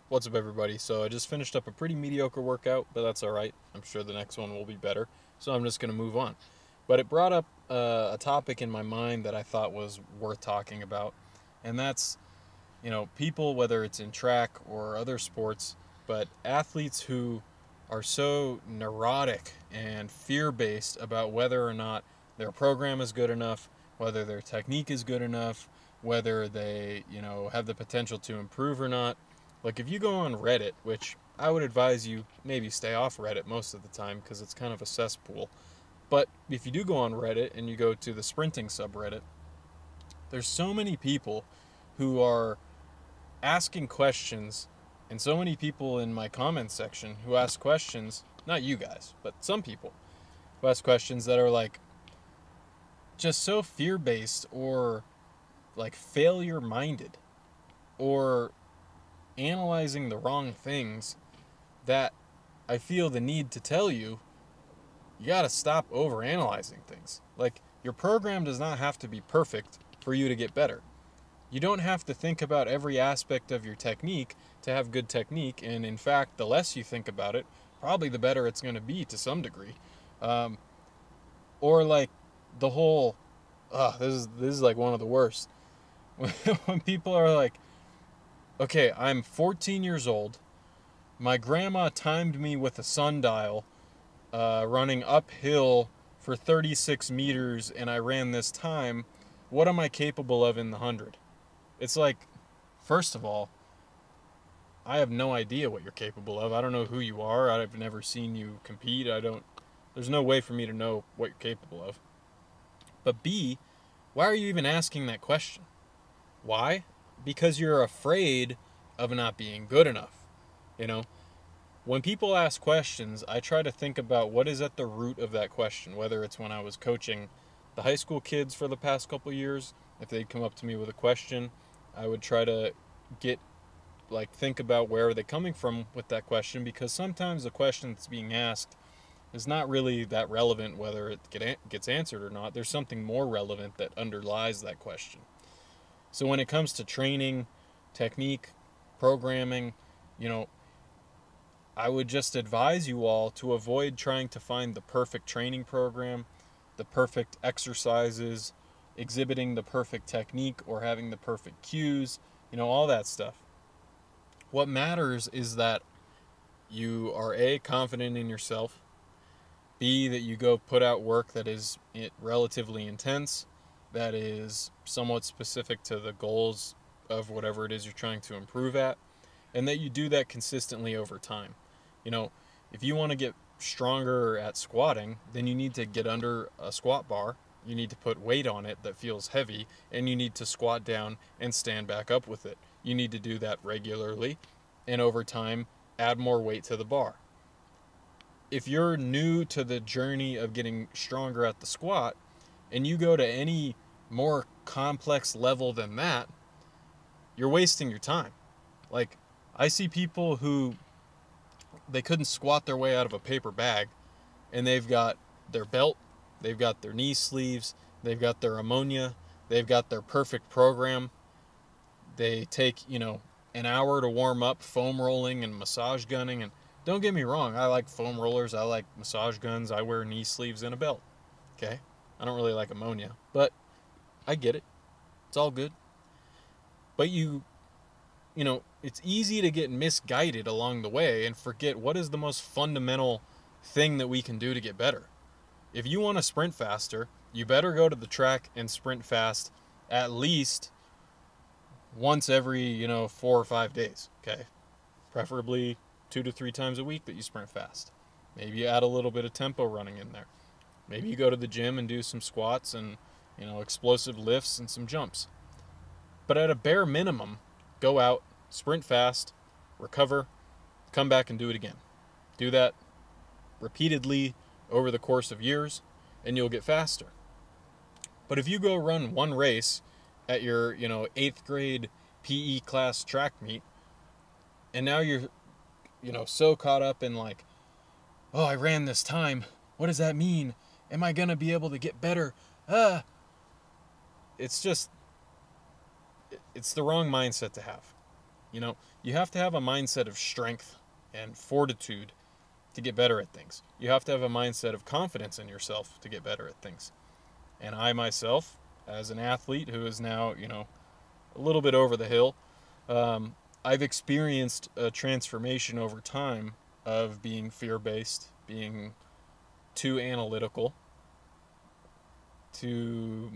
What's up, everybody? So I just finished up a pretty mediocre workout, but that's all right. I'm sure the next one will be better. So I'm just going to move on. But it brought up a topic in my mind that I thought was worth talking about, and that's people, whether it's in track or other sports, but athletes who are so neurotic and fear-based about whether or not their program is good enough, whether their technique is good enough, whether they have the potential to improve or not. Like if you go on Reddit, which I would advise you maybe stay off Reddit most of the time because it's kind of a cesspool. But if you do go on Reddit and you go to the sprinting subreddit, there's so many people who are asking questions, and so many people in my comments section who ask questions, not you guys, but some people who ask questions that are like just so fear based or like failure minded or analyzing the wrong things that I feel the need to tell you, you got to stop overanalyzing things. Like, your program does not have to be perfect for you to get better. You don't have to think about every aspect of your technique to have good technique, and in fact, the less you think about it, probably the better it's going to be to some degree. Um, or like the whole, this is like one of the worst. When people are like, okay, I'm 14 years old. My grandma timed me with a sundial, running uphill for 36 meters, and I ran this time. What am I capable of in the 100? It's like, first of all, I have no idea what you're capable of. I don't know who you are. I've never seen you compete. There's no way for me to know what you're capable of. But B, why are you even asking that question? Why? Because you're afraid of not being good enough. You know, when people ask questions, I try to think about what is at the root of that question, whether it's when I was coaching the high school kids for the past couple of years. If they'd come up to me with a question, I would try to get think about where are they coming from with that question, because sometimes the question that's being asked is not really that relevant whether it gets answered or not. There's something more relevant that underlies that question. So when it comes to training, technique, programming, you know, I would just advise you all to avoid trying to find the perfect training program, the perfect exercises, exhibiting the perfect technique or having the perfect cues, all that stuff. What matters is that you are A, confident in yourself, B, that you go put out work that is relatively intense, that is somewhat specific to the goals of whatever it is you're trying to improve at, and that you do that consistently over time. You know, if you want to get stronger at squatting, then you need to get under a squat bar, you need to put weight on it that feels heavy, and you need to squat down and stand back up with it. You need to do that regularly, and over time, add more weight to the bar. If you're new to the journey of getting stronger at the squat, and you go to any more complex level than that, you're wasting your time. Like, I see people who they couldn't squat their way out of a paper bag, and they've got their belt, they've got their knee sleeves, they've got their ammonia, they've got their perfect program. They take, an hour to warm up, foam rolling and massage gunning. And don't get me wrong, I like foam rollers, I like massage guns, I wear knee sleeves and a belt. Okay? I don't really like ammonia, but I get it. It's all good. But it's easy to get misguided along the way and forget what is the most fundamental thing that we can do to get better. If you want to sprint faster, you better go to the track and sprint fast at least once every, 4 or 5 days, okay? Preferably 2 to 3 times a week that you sprint fast. Maybe you add a little bit of tempo running in there. Maybe you go to the gym and do some squats and, explosive lifts and some jumps. But at a bare minimum, go out, sprint fast, recover, come back and do it again. Do that repeatedly over the course of years, and you'll get faster. But if you go run one race at your, 8th grade PE class track meet, and now you're, so caught up in like, oh, I ran this time. What does that mean? Am I going to be able to get better? It's just, it's the wrong mindset to have. You know, you have to have a mindset of strength and fortitude to get better at things. You have to have a mindset of confidence in yourself to get better at things. And I myself, as an athlete who is now, a little bit over the hill, I've experienced a transformation over time of being fear-based, being too analytical, to,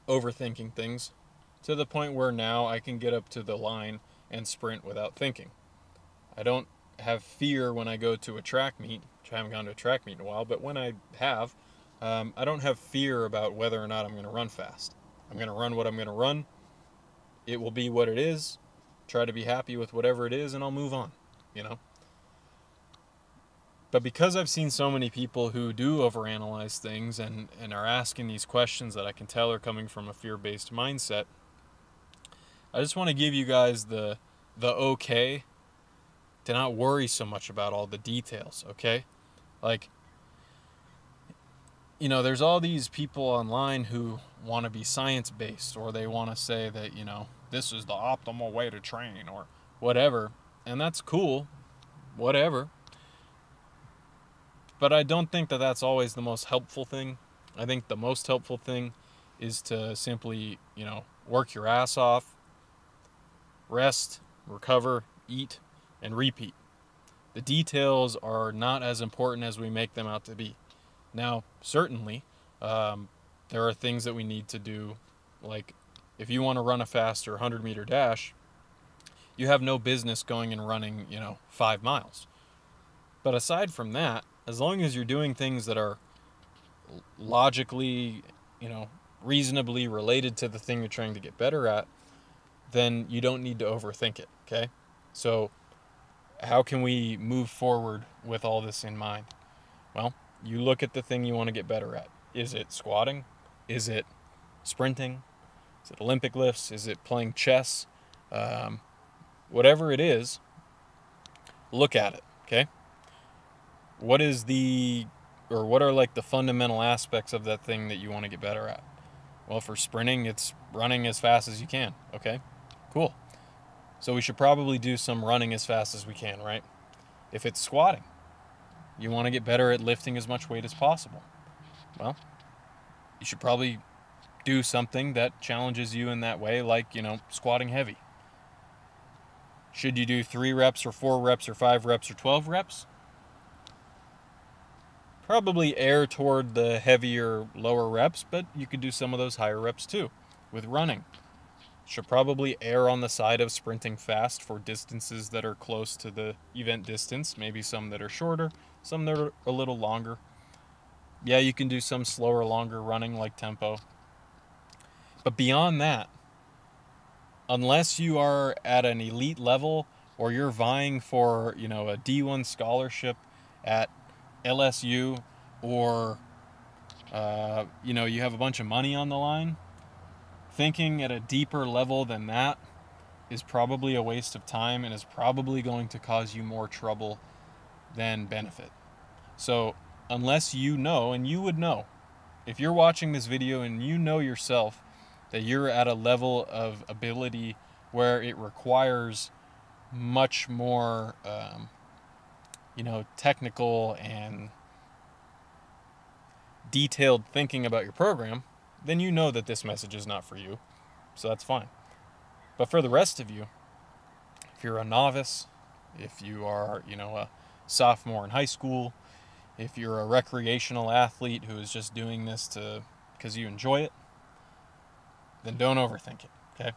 overthinking things, to the point where now I can get up to the line and sprint without thinking. I don't have fear when I go to a track meet, which I haven't gone to a track meet in a while, but when I have, I don't have fear about whether or not I'm going to run fast. I'm going to run what I'm going to run. It will be what it is. Try to be happy with whatever it is, and I'll move on, But because I've seen so many people who do overanalyze things and are asking these questions that I can tell are coming from a fear-based mindset, I just want to give you guys the okay to not worry so much about all the details, okay? Like, there's all these people online who want to be science-based, or they want to say that, this is the optimal way to train, or whatever, and that's cool, whatever. But I don't think that that's always the most helpful thing. I think the most helpful thing is to simply, work your ass off, rest, recover, eat, and repeat. The details are not as important as we make them out to be. Now, certainly, there are things that we need to do, like if you want to run a faster 100-meter dash, you have no business going and running, 5 miles. But aside from that, as long as you're doing things that are logically, reasonably related to the thing you're trying to get better at, then you don't need to overthink it, okay? So how can we move forward with all this in mind? Well, you look at the thing you want to get better at. Is it squatting? Is it sprinting? Is it Olympic lifts? Is it playing chess? Whatever it is, look at it, okay? What are like the fundamental aspects of that thing that you want to get better at? Well, for sprinting, it's running as fast as you can, okay? Cool. So we should probably do some running as fast as we can, right? If it's squatting, you want to get better at lifting as much weight as possible. Well, you should probably do something that challenges you in that way, like, squatting heavy. Should you do 3 reps or 4 reps or 5 reps or 12 reps? Probably err toward the heavier, lower reps, but you could do some of those higher reps too. With running, should probably err on the side of sprinting fast for distances that are close to the event distance, maybe some that are shorter, some that are a little longer. Yeah, you can do some slower, longer running like tempo. But beyond that, unless you are at an elite level or you're vying for, a D1 scholarship at LSU, or, you have a bunch of money on the line, thinking at a deeper level than that is probably a waste of time and is probably going to cause you more trouble than benefit. So unless you know, and you would know, if you're watching this video and you know yourself that you're at a level of ability where it requires much more, technical and detailed thinking about your program, then you know that this message is not for you. So that's fine. But for the rest of you, if you're a novice, if you are, a sophomore in high school, if you're a recreational athlete who is just doing this because you enjoy it, then don't overthink it, okay?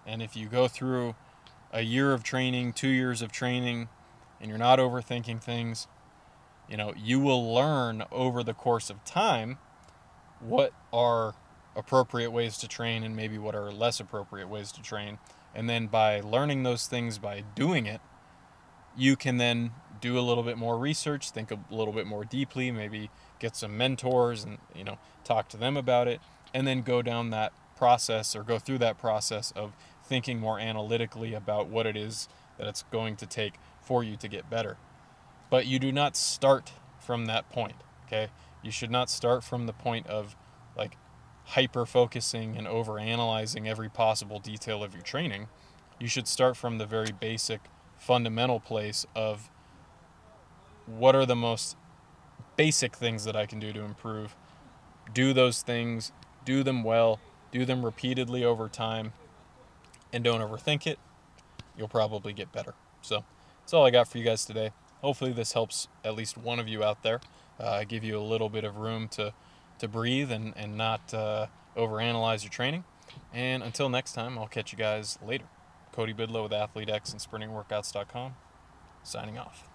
And if you go through a year of training, 2 years of training, and you're not overthinking things, you will learn over the course of time what are appropriate ways to train and maybe what are less appropriate ways to train. And then by learning those things, by doing it, you can then do a little bit more research, think a little bit more deeply, maybe get some mentors and, talk to them about it, and then go down that process or go through that process of thinking more analytically about what it is that it's going to take for you to get better. But you do not start from that point, okay? You should not start from the point of like hyper focusing and over analyzing every possible detail of your training. You should start from the very basic, fundamental place of what are the most basic things that I can do to improve. Do those things, do them well, do them repeatedly over time, and don't overthink it. You'll probably get better. So that's all I got for you guys today. Hopefully this helps at least one of you out there, give you a little bit of room to breathe and not overanalyze your training. And until next time, I'll catch you guys later. Cody Bidlow with ATHLETE.X and SprintingWorkouts.com, signing off.